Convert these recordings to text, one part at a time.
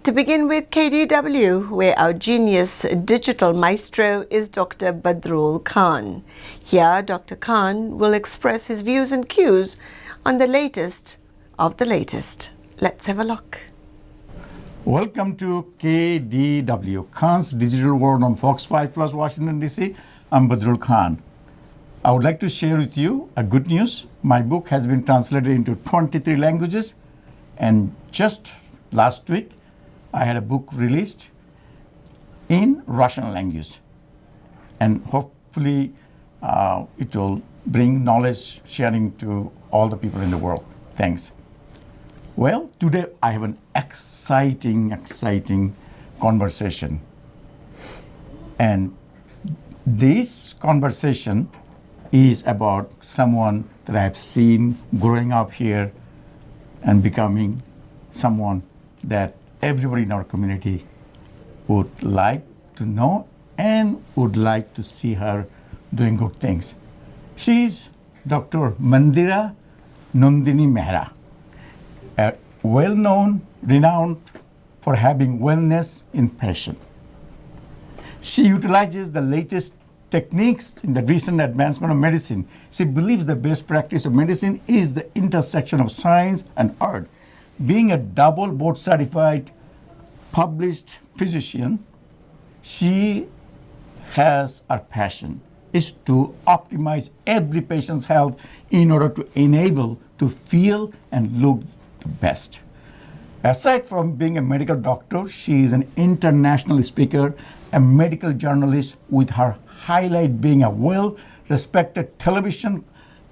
To begin with KDW, where our genius digital maestro is Dr. Badrul Khan. Here, Dr. Khan will express his views and cues on the latest of the latest. Let's have a look. Welcome to KDW, Khan's Digital World on Fox 5 Plus Washington, D.C. I'm Badrul Khan. I would like to share with you a good news. My book has been translated into 23 languages, and just last week, I had a book released in Russian language, and hopefully it will bring knowledge sharing to all the people in the world. Thanks. Well, today I have an exciting conversation, and this conversation is about someone that I have seen growing up here and becoming someone that everybody in our community would like to know and would like to see her doing good things. She is Dr. Mandira Nandini Mehra, a well-known, renowned for having wellness in passion. She utilizes the latest techniques in the recent advancement of medicine. She believes the best practice of medicine is the intersection of science and art. Being a double board certified published physician, she has her passion is to optimize every patient's health in order to enable to feel and look the best. Aside from being a medical doctor, she is an international speaker, a medical journalist, with her highlight being a well-respected television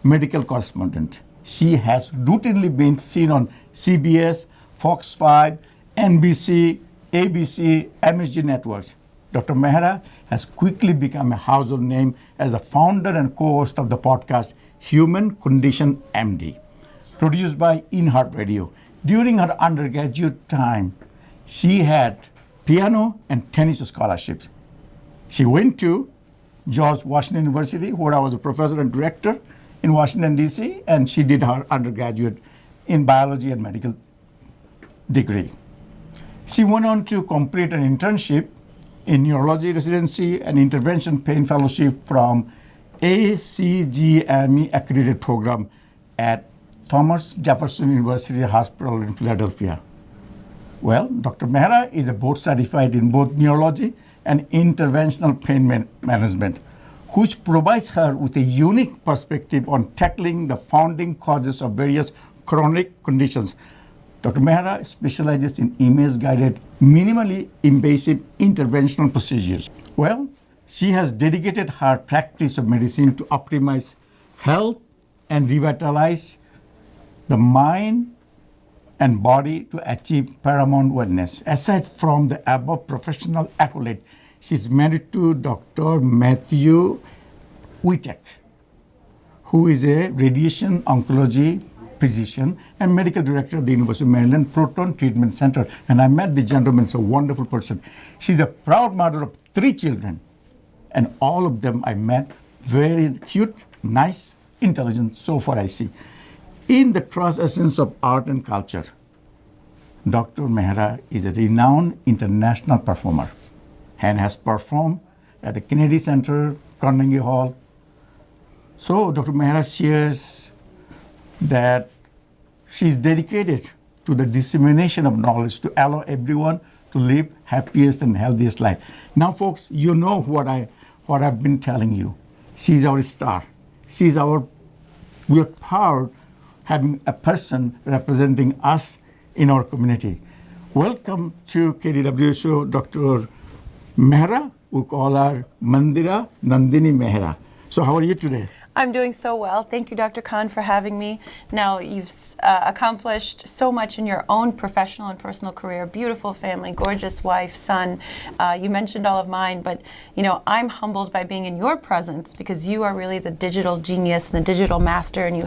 medical correspondent. She has routinely been seen on CBS, Fox 5, NBC, ABC, MSG networks. Dr. Mehra has quickly become a household name as a founder and co-host of the podcast Human Condition MD, produced by iHeartRadio. During her undergraduate time, she had piano and tennis scholarships. She went to George Washington University, where I was a professor and director in Washington, D.C., and she did her undergraduate in biology and medical degree. She went on to complete an internship in neurology residency and intervention pain fellowship from ACGME accredited program at Thomas Jefferson University Hospital in Philadelphia. Well, Dr. Mehra is a board certified in both neurology and interventional pain management, which provides her with a unique perspective on tackling the founding causes of various chronic conditions. Dr. Mehra specializes in image-guided, minimally invasive interventional procedures. Well, she has dedicated her practice of medicine to optimize health and revitalize the mind and body to achieve paramount wellness. Aside from the above professional accolade, she's married to Dr. Matthew Wittek, who is a radiation oncology physician and medical director of the University of Maryland Proton Treatment Center. And I met the gentleman, so wonderful person. She's a proud mother of 3 children, and all of them I met very cute, nice, intelligent, so far I see. In the true essence of art and culture, Dr. Mehra is a renowned international performer and has performed at the Kennedy Center, Carnegie Hall. So Dr. Mehra shares that she is dedicated to the dissemination of knowledge to allow everyone to live happiest and healthiest life. Now, folks, you know what I've been telling you. She's our star. We are proud having a person representing us in our community. Welcome to KDW show, Dr. Mehra. We call her Mandira Nandini Mehra. So how are you today? I'm doing so well. Thank you, Dr. Khan, for having me. Now, you've accomplished so much in your own professional and personal career. Beautiful family, gorgeous wife, son. You mentioned all of mine, but I'm humbled by being in your presence because you are really the digital genius and the digital master, and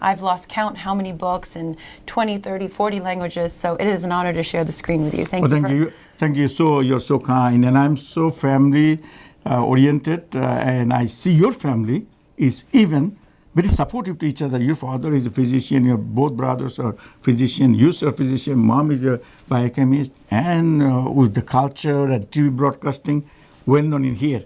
I've lost count how many books in 20, 30, 40 languages, so it is an honor to share the screen with you. Thank you. Thank you. You're so kind, and I'm so family oriented, and I see your family is even very supportive to each other. Your father is a physician, your both brothers are physician, you are a physician, mom is a biochemist, and with the culture and TV broadcasting, well known in here.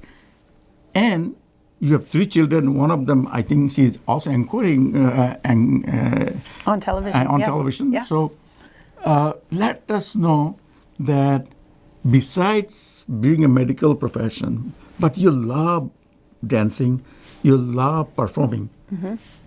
And you have 3 children. One of them, I think, she's also anchoring on television. On yes. television. Yeah. So let us know that besides being a medical profession, but you love dancing, you love performing,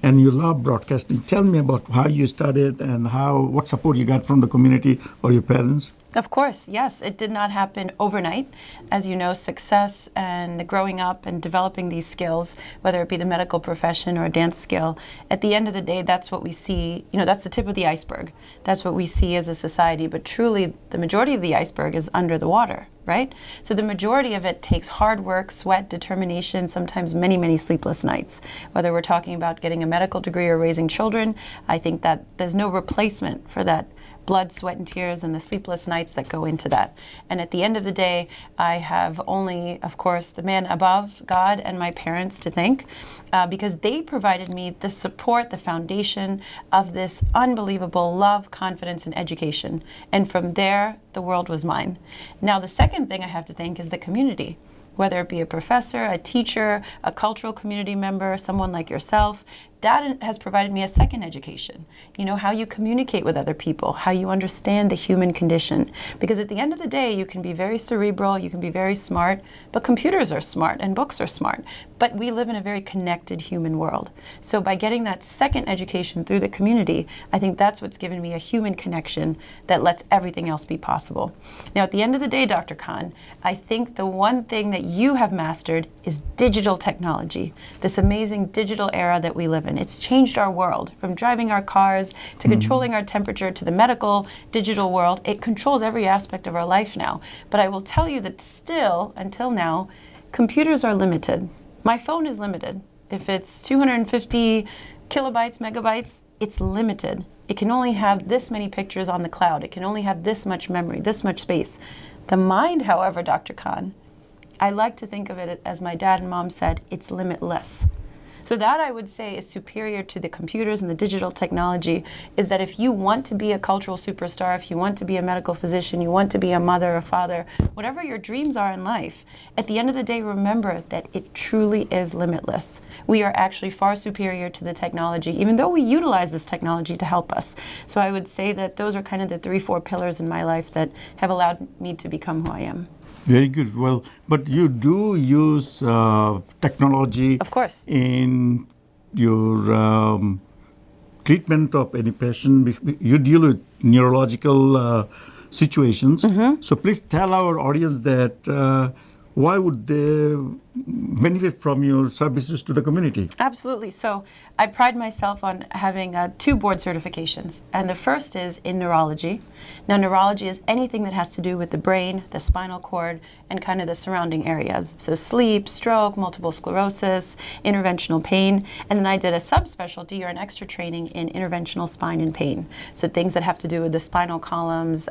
and you love broadcasting. Tell me about how you started and what support you got from the community or your parents. Of course, yes. It did not happen overnight. As you know, success and growing up and developing these skills, whether it be the medical profession or a dance skill, at the end of the day, that's what we see. That's the tip of the iceberg. That's what we see as a society. But truly, the majority of the iceberg is under the water, right? So the majority of it takes hard work, sweat, determination, sometimes many, many sleepless nights. Whether we're talking about getting a medical degree or raising children, I think that there's no replacement for that blood, sweat, and tears and the sleepless nights that go into that. And at the end of the day, I have only, of course, the man above, God, and my parents to thank, because they provided me the support, the foundation of this unbelievable love, confidence, and education. And from there, the world was mine. Now, the second thing I have to thank is the community. Whether it be a professor, a teacher, a cultural community member, someone like yourself, that has provided me a second education. How you communicate with other people, how you understand the human condition. Because at the end of the day, you can be very cerebral, you can be very smart, but computers are smart and books are smart. But we live in a very connected human world. So by getting that second education through the community, I think that's what's given me a human connection that lets everything else be possible. Now, at the end of the day, Dr. Khan, I think the one thing that you have mastered is digital technology, this amazing digital era that we live in. It's changed our world, from driving our cars to controlling our temperature to the medical digital world. It controls every aspect of our life now. But I will tell you that still, until now, computers are limited. My phone is limited. If it's 250 kilobytes, megabytes, it's limited. It can only have this many pictures on the cloud. It can only have this much memory, this much space. The mind, however, Dr. Khan, I like to think of it as my dad and mom said, it's limitless. So that, I would say, is superior to the computers and the digital technology, is that if you want to be a cultural superstar, if you want to be a medical physician, you want to be a mother, a father, whatever your dreams are in life, at the end of the day, remember that it truly is limitless. We are actually far superior to the technology, even though we utilize this technology to help us. So I would say that those are kind of the 3-4 pillars in my life that have allowed me to become who I am. Very good. Well, but you do use technology, of course, in your treatment of any patient. You deal with neurological situations. So please tell our audience that why would they benefit from your services to the community? Absolutely. So I pride myself on having 2 board certifications. And the first is in neurology. Now, neurology is anything that has to do with the brain, the spinal cord, and kind of the surrounding areas. So sleep, stroke, multiple sclerosis, interventional pain. And then I did a subspecialty or an extra training in interventional spine and pain. So things that have to do with the spinal columns,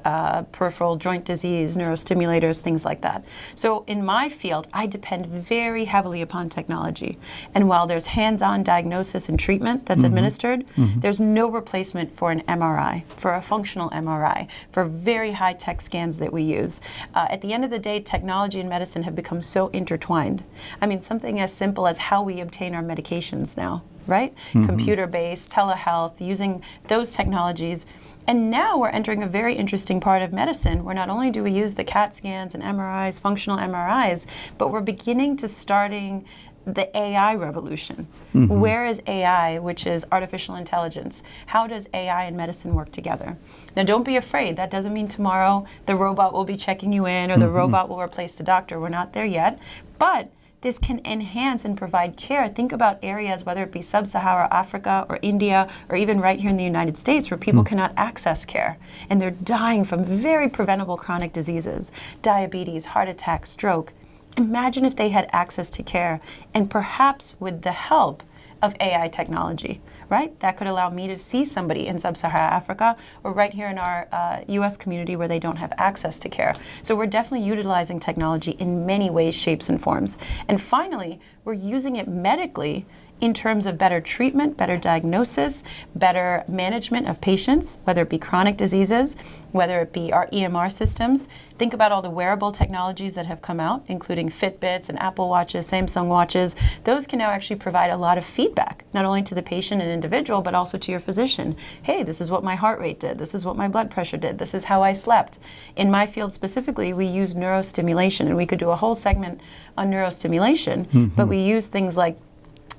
peripheral joint disease, neurostimulators, things like that. So in my field, I depend very heavily upon technology. And while there's hands-on diagnosis and treatment that's administered, there's no replacement for an MRI, for a functional MRI, for very high-tech scans that we use. At the end of the day, technology and medicine have become so intertwined. I mean, something as simple as how we obtain our medications now, right? Computer-based, telehealth, using those technologies. And now we're entering a very interesting part of medicine where not only do we use the CAT scans and MRIs, functional MRIs, but we're beginning to starting the AI revolution. Where is AI, which is artificial intelligence? How does AI and medicine work together? Now, don't be afraid. That doesn't mean tomorrow the robot will be checking you in or the robot will replace the doctor. We're not there yet. But this can enhance and provide care. Think about areas, whether it be sub-Saharan Africa or India or even right here in the United States, where people cannot access care and they're dying from very preventable chronic diseases, diabetes, heart attack, stroke. Imagine if they had access to care, and perhaps with the help of AI technology, right? That could allow me to see somebody in sub-Saharan Africa or right here in our US community where they don't have access to care. So we're definitely utilizing technology in many ways, shapes, and forms. And finally, we're using it medically in terms of better treatment, better diagnosis, better management of patients, whether it be chronic diseases, whether it be our EMR systems. Think about all the wearable technologies that have come out, including Fitbits and Apple Watches, Samsung Watches. Those can now actually provide a lot of feedback, not only to the patient and individual, but also to your physician. Hey, this is what my heart rate did. This is what my blood pressure did. This is how I slept. In my field specifically, we use neurostimulation, and we could do a whole segment on neurostimulation, but we use things like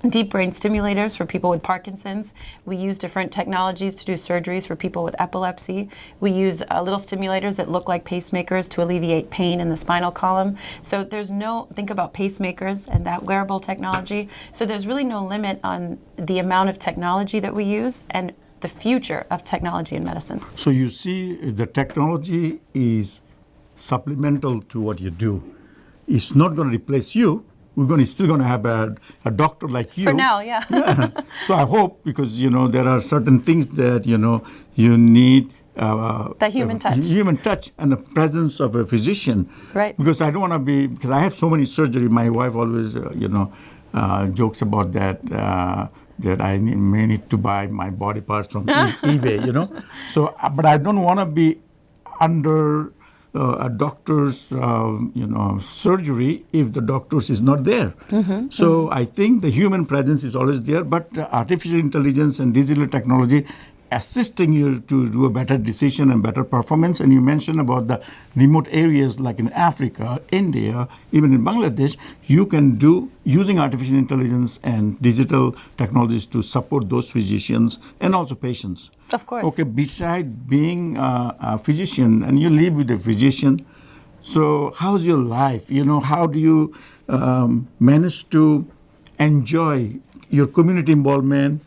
deep brain stimulators for people with Parkinson's. We use different technologies to do surgeries for people with epilepsy. We use little stimulators that look like pacemakers to alleviate pain in the spinal column. So think about pacemakers and that wearable technology. So there's really no limit on the amount of technology that we use and the future of technology in medicine. So you see, the technology is supplemental to what you do. It's not going to replace you. We're still going to have a doctor like you. For now, yeah. So I hope, because, there are certain things that, you need. The human touch. Human touch and the presence of a physician. Right. Because I don't want to because I have so many surgery. My wife always, jokes about that, that I may need to buy my body parts from eBay, So, but I don't want to be under a doctor's, surgery if the doctor's is not there. So I think the human presence is always there, but artificial intelligence and digital technology assisting you to do a better decision and better performance. And you mentioned about the remote areas like in Africa, India, even in Bangladesh, you can do using artificial intelligence and digital technologies to support those physicians and also patients. Of course. Okay, beside being a physician, and you live with a physician, so how's your life? How do you manage to enjoy your community involvement?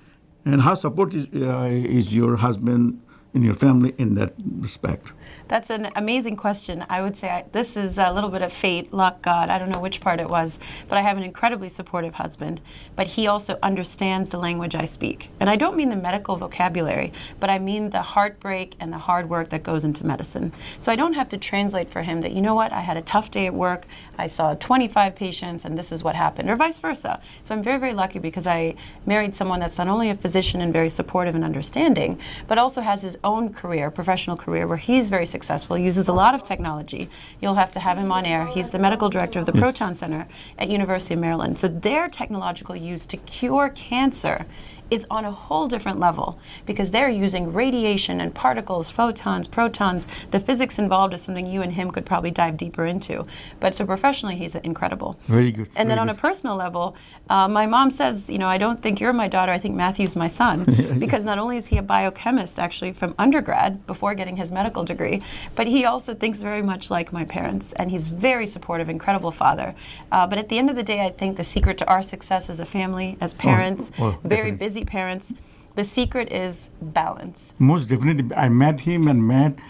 And how supportive is your husband and your family in that respect? That's an amazing question. I would say this is a little bit of fate, luck, God. I don't know which part it was, but I have an incredibly supportive husband. But he also understands the language I speak. And I don't mean the medical vocabulary, but I mean the heartbreak and the hard work that goes into medicine. So I don't have to translate for him that, you know what, I had a tough day at work, I saw 25 patients, and this is what happened, or vice versa. So I'm very, very lucky because I married someone that's not only a physician and very supportive and understanding, but also has his own career, professional career, where he's very successful, uses a lot of technology. You'll have to have him on air. He's the medical director of the Proton Center at University of Maryland. So their technological use to cure cancer is on a whole different level because they're using radiation and particles, photons, protons. The physics involved is something you and him could probably dive deeper into. But so professionally, he's incredible. Very good. And then on a personal level, my mom says, I don't think you're my daughter, I think Matthew's my son. Because not only is he a biochemist actually from undergrad before getting his medical degree, but he also thinks very much like my parents. And he's very supportive, incredible father. But at the end of the day, I think the secret to our success as a family, as parents, very busy parents, the secret is balance. Most definitely. I met him and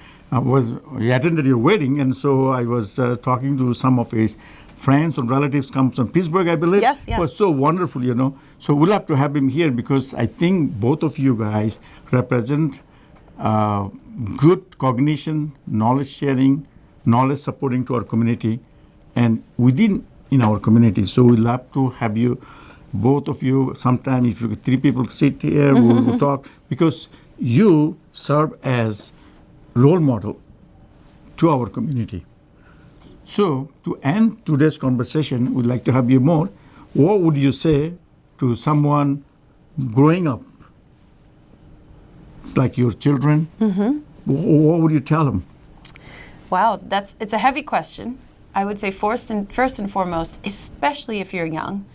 he attended your wedding, and so I was talking to some of his friends and relatives come from Pittsburgh, I believe. Yes. It was so wonderful, So we'll have to have him here because I think both of you guys represent good cognition, knowledge sharing, knowledge supporting to our community and in our community. So we'll have to have you, both of you, sometime if you 3 people sit here, we'll talk, because you serve as role model to our community. So to end today's conversation, we'd like to have you more. What would you say to someone growing up, like your children? What would you tell them? Wow, it's a heavy question. I would say first and foremost, especially if you're young,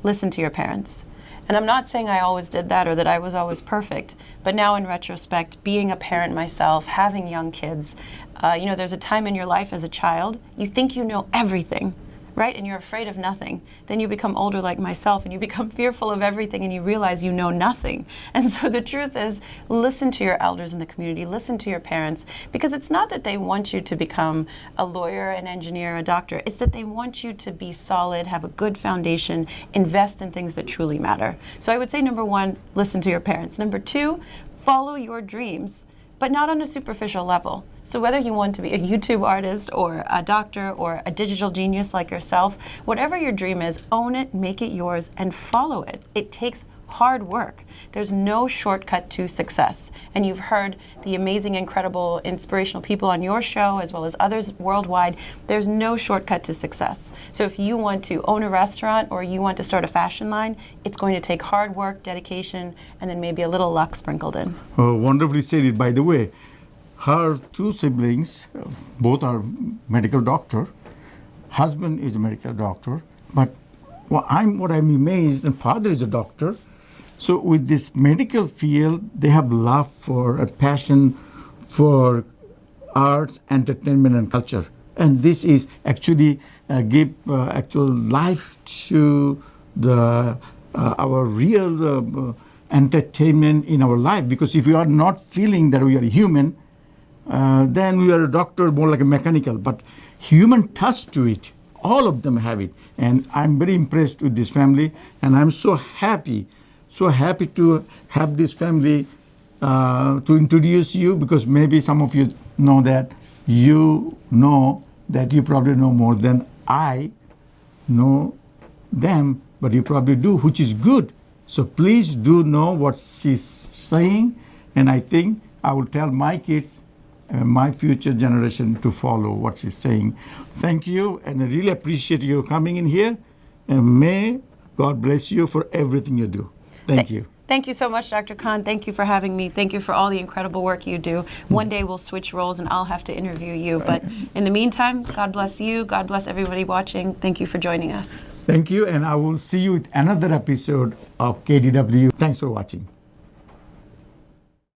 listen to your parents. And I'm not saying I always did that or that I was always perfect, but now in retrospect, being a parent myself, having young kids, there's a time in your life as a child, you think you know everything, right? And you're afraid of nothing. Then you become older like myself and you become fearful of everything and you realize you know nothing. And so the truth is, listen to your elders in the community, listen to your parents, because it's not that they want you to become a lawyer, an engineer, a doctor. It's that they want you to be solid, have a good foundation, invest in things that truly matter. So I would say, number 1, listen to your parents. Number 2, follow your dreams, but not on a superficial level. So whether you want to be a YouTube artist or a doctor or a digital genius like yourself, whatever your dream is, own it, make it yours, and follow it. It takes hard work. There's no shortcut to success. And you've heard the amazing, incredible, inspirational people on your show, as well as others worldwide. There's no shortcut to success. So if you want to own a restaurant or you want to start a fashion line, it's going to take hard work, dedication, and then maybe a little luck sprinkled in. Oh, wonderfully said it. By the way, her two siblings, both are medical doctor. Husband is a medical doctor, but what I'm amazed, and father is a doctor. So with this medical field, they have love for a passion for arts, entertainment, and culture. And this is actually give actual life to the our real entertainment in our life. Because if we are not feeling that we are human, then we are a doctor, more like a mechanical. But human touch to it, all of them have it. And I'm very impressed with this family, and I'm so happy to have this family to introduce you, because maybe some of you know that you probably know more than I know them, but you probably do, which is good. So please do know what she's saying, and I think I will tell my kids, my future generation, to follow what she's saying. Thank you, and I really appreciate you coming in here, and may God bless you for everything you do. Thank you. Thank you so much, Dr. Khan. Thank you for having me. Thank you for all the incredible work you do. One day we'll switch roles and I'll have to interview you. But in the meantime, God bless you. God bless everybody watching. Thank you for joining us. Thank you, and I will see you with another episode of KDW. Thanks for watching.